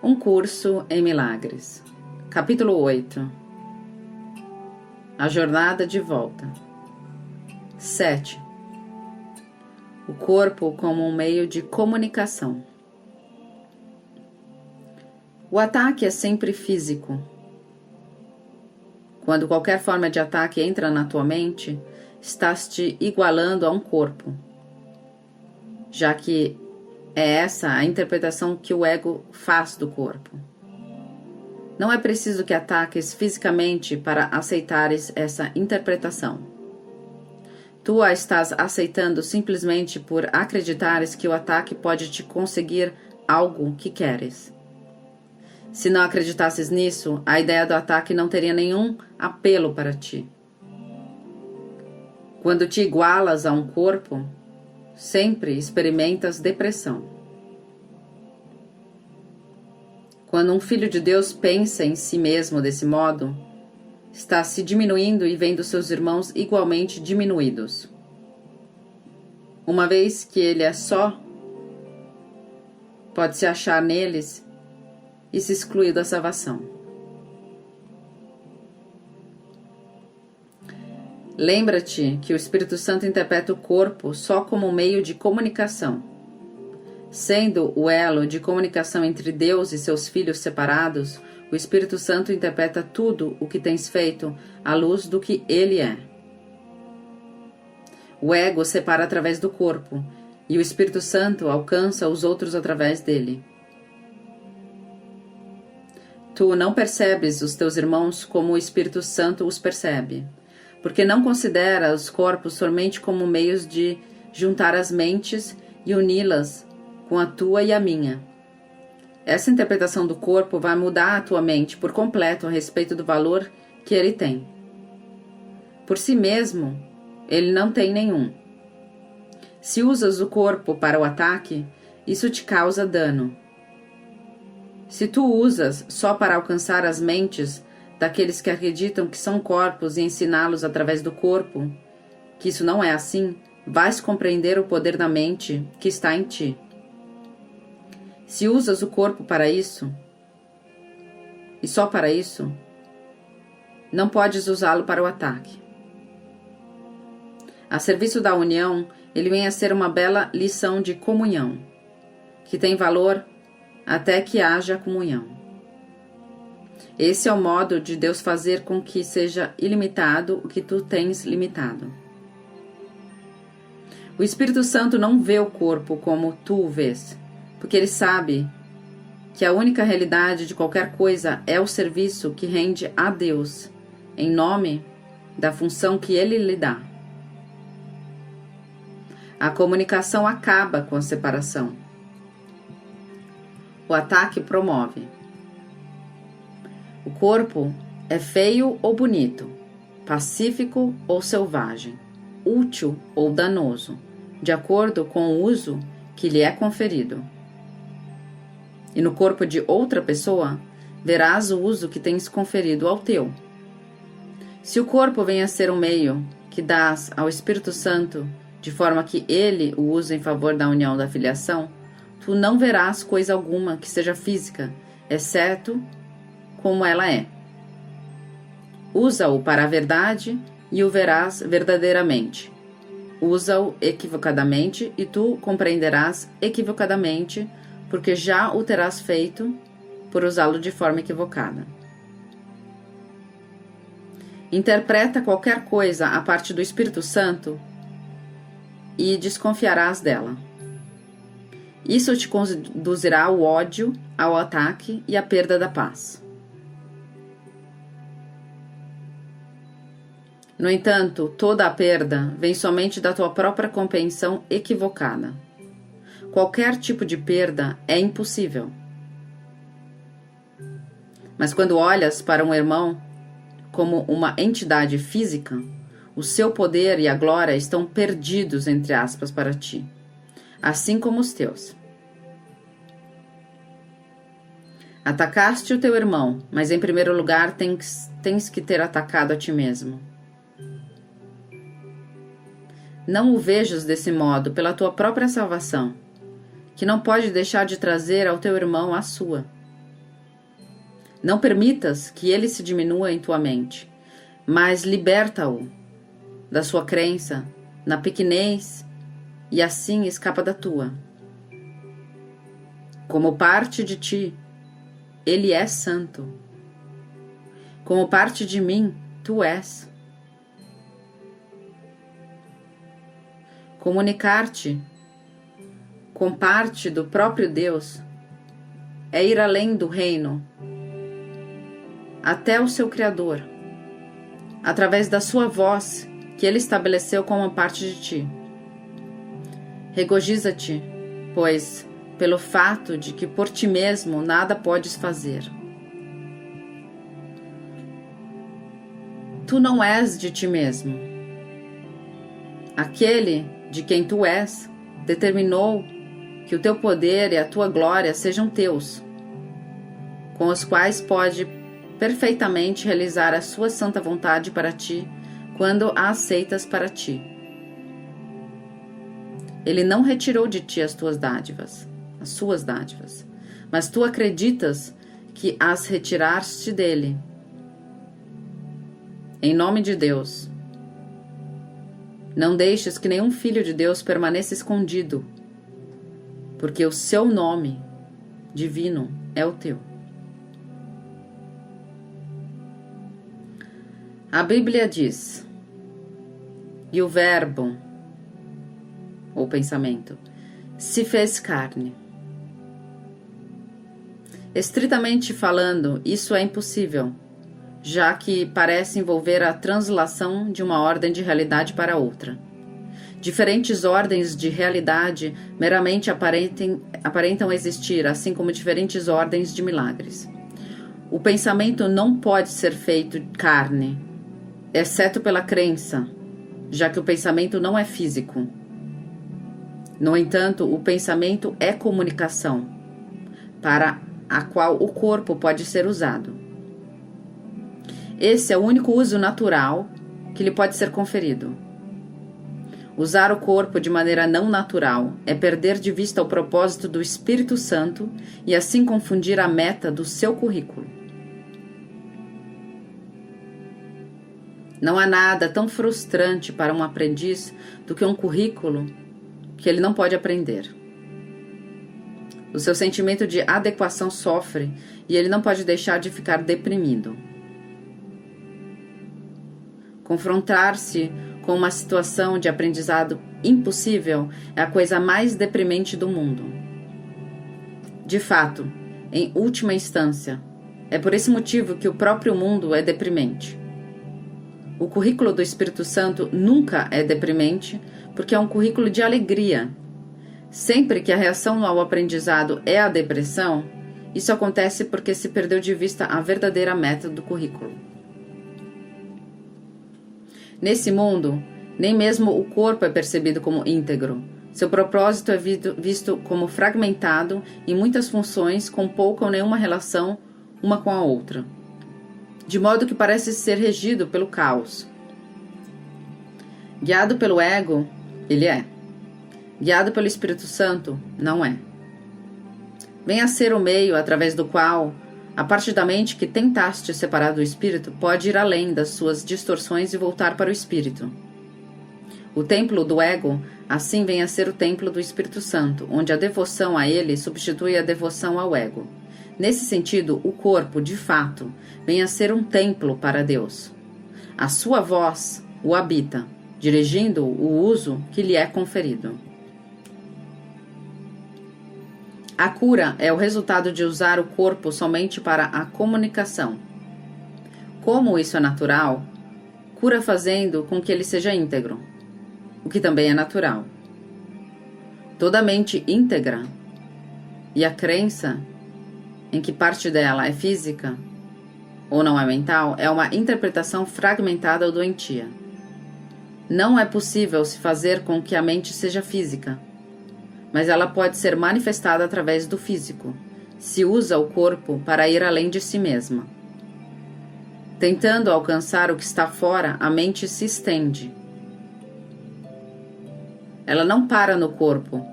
Um curso em milagres. Capítulo 8. A jornada de volta. 7. O corpo como um meio de comunicação. O ataque é sempre físico. Quando qualquer forma de ataque entra na tua mente, estás te igualando a um corpo, já que é essa a interpretação que o ego faz do corpo. Não é preciso que ataques fisicamente para aceitares essa interpretação. Tu a estás aceitando simplesmente por acreditares que o ataque pode te conseguir algo que queres. Se não acreditasses nisso, a ideia do ataque não teria nenhum apelo para ti. Quando te igualas a um corpo, sempre experimentas depressão. Quando um filho de Deus pensa em si mesmo desse modo, está se diminuindo e vendo seus irmãos igualmente diminuídos. Uma vez que ele é só, pode se achar neles e se excluir da salvação. Lembra-te que o Espírito Santo interpreta o corpo só como meio de comunicação. Sendo o elo de comunicação entre Deus e seus filhos separados, o Espírito Santo interpreta tudo o que tens feito à luz do que ele é. O ego separa através do corpo, e o Espírito Santo alcança os outros através dele. Tu não percebes os teus irmãos como o Espírito Santo os percebe, porque não considera os corpos somente como meios de juntar as mentes e uni-las com a tua e a minha. Essa interpretação do corpo vai mudar a tua mente por completo a respeito do valor que ele tem. Por si mesmo, ele não tem nenhum. Se usas o corpo para o ataque, isso te causa dano. Se tu usas só para alcançar as mentes daqueles que acreditam que são corpos e ensiná-los através do corpo, que isso não é assim, vais compreender o poder da mente que está em ti. Se usas o corpo para isso, e só para isso, não podes usá-lo para o ataque. A serviço da união, ele vem a ser uma bela lição de comunhão, que tem valor até que haja comunhão. Esse é o modo de Deus fazer com que seja ilimitado o que tu tens limitado. O Espírito Santo não vê o corpo como tu o vês, porque ele sabe que a única realidade de qualquer coisa é o serviço que rende a Deus, em nome da função que ele lhe dá. A comunicação acaba com a separação. O ataque promove. O corpo é feio ou bonito, pacífico ou selvagem, útil ou danoso, de acordo com o uso que lhe é conferido. E no corpo de outra pessoa, verás o uso que tens conferido ao teu. Se o corpo vem a ser um meio que dás ao Espírito Santo, de forma que ele o usa em favor da união da filiação, tu não verás coisa alguma que seja física, exceto como ela é. Usa-o para a verdade e o verás verdadeiramente. Usa-o equivocadamente e tu compreenderás equivocadamente, porque já o terás feito por usá-lo de forma equivocada. Interpreta qualquer coisa a parte do Espírito Santo e desconfiarás dela. Isso te conduzirá ao ódio, ao ataque e à perda da paz. No entanto, toda a perda vem somente da tua própria compreensão equivocada. Qualquer tipo de perda é impossível. Mas quando olhas para um irmão como uma entidade física, o seu poder e a glória estão perdidos, entre aspas, para ti, assim como os teus. Atacaste o teu irmão, mas em primeiro lugar tens que ter atacado a ti mesmo. Não o vejas desse modo pela tua própria salvação, que não pode deixar de trazer ao teu irmão a sua. Não permitas que ele se diminua em tua mente, mas liberta-o da sua crença na pequenez e assim escapa da tua. Como parte de ti, ele é santo. Como parte de mim, tu és. Comunicar-te com parte do próprio Deus é ir além do reino, até o seu Criador, através da sua voz que ele estabeleceu como parte de ti. Regozija-te, pois, pelo fato de que por ti mesmo nada podes fazer. Tu não és de ti mesmo. Aquele de quem tu és determinou que o teu poder e a tua glória sejam teus, com os quais pode perfeitamente realizar a sua santa vontade para ti, quando a aceitas para ti. Ele não retirou de ti as tuas dádivas, as suas dádivas, mas tu acreditas que as retiraste dele. Em nome de Deus, não deixes que nenhum filho de Deus permaneça escondido, porque o seu nome divino é o teu. A Bíblia diz: e o verbo, ou pensamento, se fez carne. Estritamente falando, isso é impossível, já que parece envolver a translação de uma ordem de realidade para outra. Diferentes ordens de realidade meramente aparentam existir, assim como diferentes ordens de milagres. O pensamento não pode ser feito carne, exceto pela crença, já que o pensamento não é físico. No entanto, o pensamento é comunicação, para a qual o corpo pode ser usado. Esse é o único uso natural que lhe pode ser conferido. Usar o corpo de maneira não natural é perder de vista o propósito do Espírito Santo e assim confundir a meta do seu currículo. Não há nada tão frustrante para um aprendiz do que um currículo que ele não pode aprender. O seu sentimento de adequação sofre e ele não pode deixar de ficar deprimido. Confrontar-se com uma situação de aprendizado impossível é a coisa mais deprimente do mundo. De fato, em última instância, é por esse motivo que o próprio mundo é deprimente. O currículo do Espírito Santo nunca é deprimente, porque é um currículo de alegria. Sempre que a reação ao aprendizado é a depressão, isso acontece porque se perdeu de vista a verdadeira meta do currículo. Nesse mundo, nem mesmo o corpo é percebido como íntegro. Seu propósito é visto como fragmentado em muitas funções com pouca ou nenhuma relação uma com a outra, de modo que parece ser regido pelo caos. Guiado pelo ego, ele é. Guiado pelo Espírito Santo, não é. Vem a ser o meio através do qual a parte da mente que tentaste separar do Espírito pode ir além das suas distorções e voltar para o Espírito. O templo do ego, assim, vem a ser o templo do Espírito Santo, onde a devoção a ele substitui a devoção ao ego. Nesse sentido, o corpo, de fato, vem a ser um templo para Deus. A sua voz o habita, dirigindo o uso que lhe é conferido. A cura é o resultado de usar o corpo somente para a comunicação. Como isso é natural, cura fazendo com que ele seja íntegro, o que também é natural. Toda mente íntegra e a crença em que parte dela é física ou não é mental é uma interpretação fragmentada ou doentia. Não é possível se fazer com que a mente seja física, mas ela pode ser manifestada através do físico, se usa o corpo para ir além de si mesma. Tentando alcançar o que está fora, a mente se estende. Ela não para no corpo,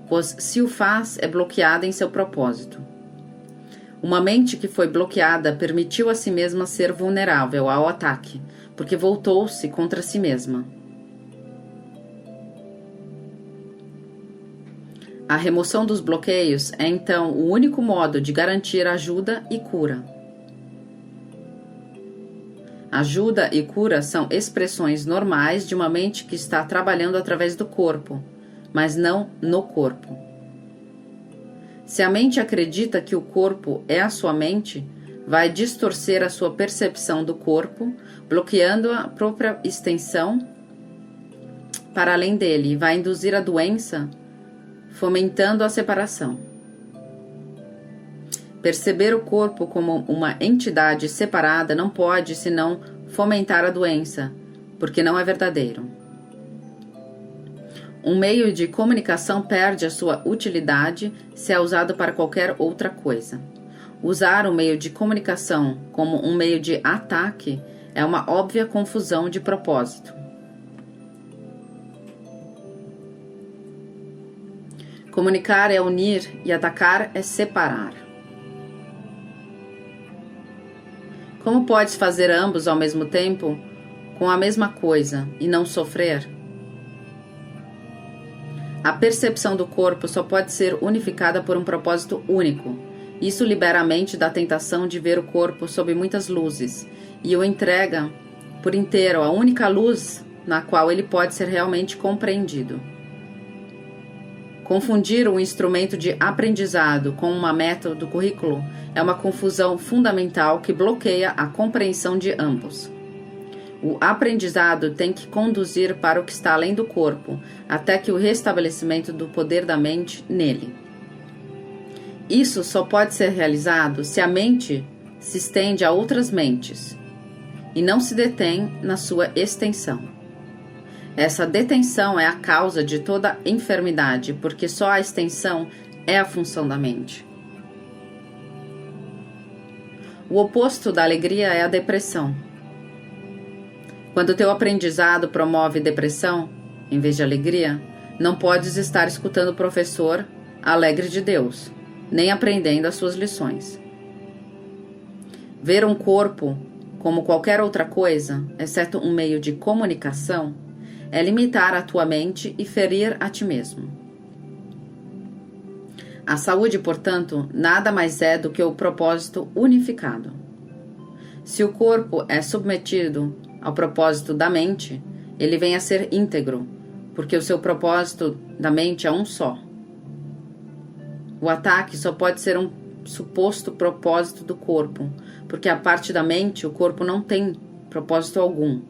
pois se o faz, é bloqueada em seu propósito. Uma mente que foi bloqueada permitiu a si mesma ser vulnerável ao ataque, porque voltou-se contra si mesma. A remoção dos bloqueios é então o único modo de garantir ajuda e cura. Ajuda e cura são expressões normais de uma mente que está trabalhando através do corpo, mas não no corpo. Se a mente acredita que o corpo é a sua mente, vai distorcer a sua percepção do corpo, bloqueando a própria extensão para além dele, e vai induzir a doença, fomentando a separação. Perceber o corpo como uma entidade separada não pode senão fomentar a doença, porque não é verdadeiro. Um meio de comunicação perde a sua utilidade se é usado para qualquer outra coisa. Usar o meio de comunicação como um meio de ataque é uma óbvia confusão de propósito. Comunicar é unir e atacar é separar. Como podes fazer ambos ao mesmo tempo com a mesma coisa e não sofrer? A percepção do corpo só pode ser unificada por um propósito único. Isso libera a mente da tentação de ver o corpo sob muitas luzes e o entrega por inteiro à única luz na qual ele pode ser realmente compreendido. Confundir um instrumento de aprendizado com uma meta do currículo é uma confusão fundamental que bloqueia a compreensão de ambos. O aprendizado tem que conduzir para o que está além do corpo, até que o restabelecimento do poder da mente nele. Isso só pode ser realizado se a mente se estende a outras mentes e não se detém na sua extensão. Essa detenção é a causa de toda enfermidade, porque só a extensão é a função da mente. O oposto da alegria é a depressão. Quando o teu aprendizado promove depressão, em vez de alegria, não podes estar escutando o professor alegre de Deus, nem aprendendo as suas lições. Ver um corpo como qualquer outra coisa, exceto um meio de comunicação, é limitar a tua mente e ferir a ti mesmo. A saúde, portanto, nada mais é do que o propósito unificado. Se o corpo é submetido ao propósito da mente, ele vem a ser íntegro, porque o seu propósito da mente é um só. O ataque só pode ser um suposto propósito do corpo, porque a parte da mente, o corpo não tem propósito algum.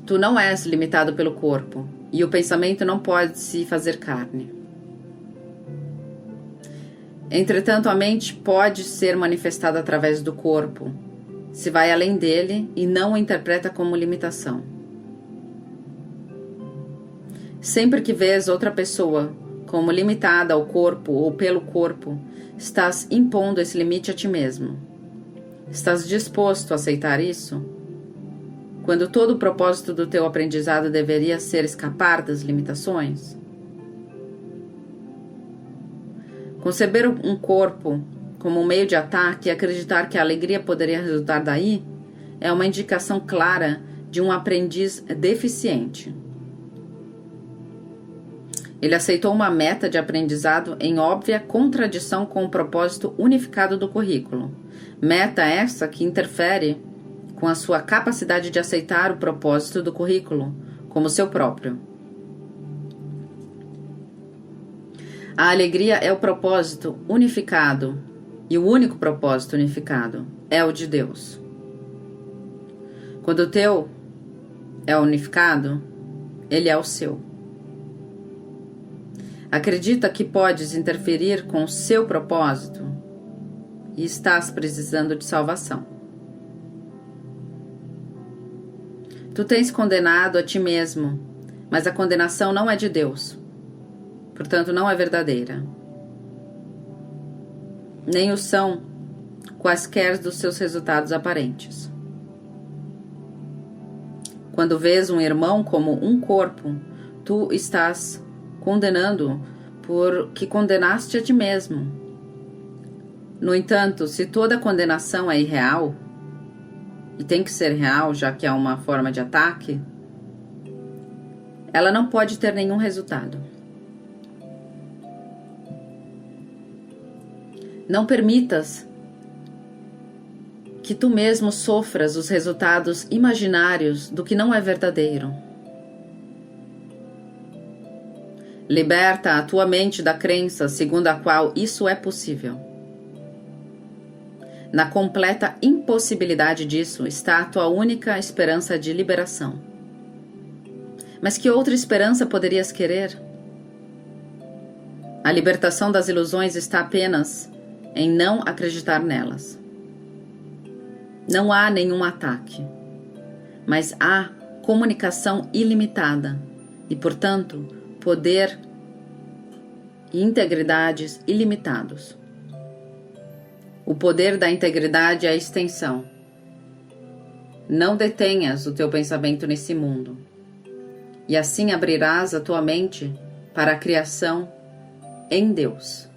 Tu não és limitado pelo corpo, e o pensamento não pode se fazer carne. Entretanto, a mente pode ser manifestada através do corpo, se vai além dele e não o interpreta como limitação. Sempre que vês outra pessoa como limitada ao corpo ou pelo corpo, estás impondo esse limite a ti mesmo. Estás disposto a aceitar isso? Quando todo o propósito do teu aprendizado deveria ser escapar das limitações? Conceber um corpo como um meio de ataque e acreditar que a alegria poderia resultar daí é uma indicação clara de um aprendiz deficiente. Ele aceitou uma meta de aprendizado em óbvia contradição com o propósito unificado do currículo. Meta essa que interfere com a sua capacidade de aceitar o propósito do currículo como seu próprio. A alegria é o propósito unificado, e o único propósito unificado é o de Deus. Quando o teu é unificado, ele é o seu. Acredita que podes interferir com o seu propósito e estás precisando de salvação. Tu tens condenado a ti mesmo, mas a condenação não é de Deus. Portanto, não é verdadeira. Nem o são quaisquer dos seus resultados aparentes. Quando vês um irmão como um corpo, tu estás condenando porque condenaste a ti mesmo. No entanto, se toda condenação é irreal, e tem que ser real, já que é uma forma de ataque, ela não pode ter nenhum resultado. Não permitas que tu mesmo sofras os resultados imaginários do que não é verdadeiro. Liberta a tua mente da crença segundo a qual isso é possível. Na completa impossibilidade disso está a tua única esperança de liberação. Mas que outra esperança poderias querer? A libertação das ilusões está apenas em não acreditar nelas. Não há nenhum ataque, mas há comunicação ilimitada e, portanto, poder e integridades ilimitados. O poder da integridade é a extensão. Não detenhas o teu pensamento nesse mundo, e assim abrirás a tua mente para a criação em Deus.